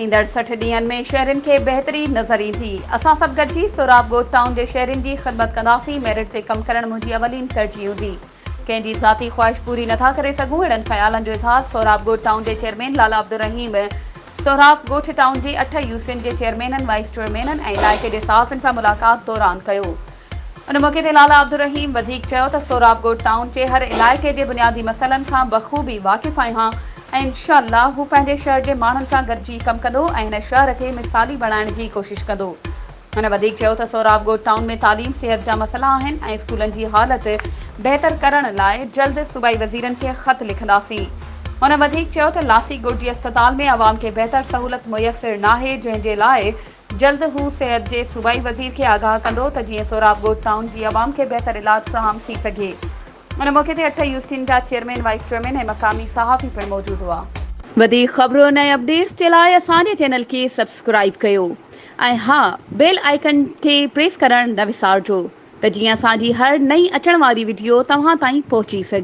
ईंदड़ 60 ॾींहनि में शहरनि खे बहितरी नज़र ईंदी। असां सभु गॾिजी सोराब ॻोठ टाउन जे शहरनि जी ख़िदमत कंदासीं। मेरिट ते कमु करणु मुंहिंजी अवलीन तरजीह हूंदी। कंहिंजी ज़ाती ख़्वाहिश पूरी नथा करे सघूं, अहिड़नि ख़्यालनि जो इज़हार सोराब ॻोठ टाउन जे चेयरमैन लाला अब्दुल रहीम सोराब ॻोठ टाउन जे 8 यूसियुनि जे चेयरमैननि, वाइस चेयरमैननि ऐं इलाइक़े जे सहाफ़ियुनि सां मुलाक़ात दौरान कयो। उन मौक़े ते लाला अब्दुल रहीम वधीक चयो त सोराब ॻोठ टाउन जे हर इलाइक़े जे बुनियादी मसइलनि खां बख़ूबी वाक़िफ़ आहियां ऐं इंशाअल्लाह हू पंहिंजे शहर जे माण्हुनि सां गॾिजी कमु कंदो ऐं हिन शहर खे मिसाली बणाइण जी कोशिशि कंदो। हुन वधीक चयो त सोराब ॻोठ टाउन में तालीम सिहत जा मसइला आहिनि ऐं स्कूलनि जी हालत बहितर करण लाइ जल्द सूबाई वज़ीरनि खे ख़त लिखंदासीं। हुन वधीक चयो त लासी ॻोठी अस्पताल में आवाम खे बहितर सहूलत मुयसर नाहे, जंहिंजे लाइ जल्द हू सिहत जे सूबाई वज़ीर खे आगाह कंदो त जीअं सोराब ॻोठ टाउन जी आवाम खे बहितर इलाज फ़राहम थी सघे। उन मौक़े ते 8 यूसियुनि जा चेयरमैन, वाइस चेयरमैन ऐं मक़ामी सहाफ़ी पिणु मौजूदु हुआ। वधीक ख़बरुनि ऐं अपडेट्स जे लाइ असांजे चैनल खे सब्सक्राइब कयो ऐं हा, बेल आइकन खे प्रेस करणु न विसारिजो त जीअं असांजी हर नई अचण वारी वीडियो तव्हां ताईं पहुची सघे।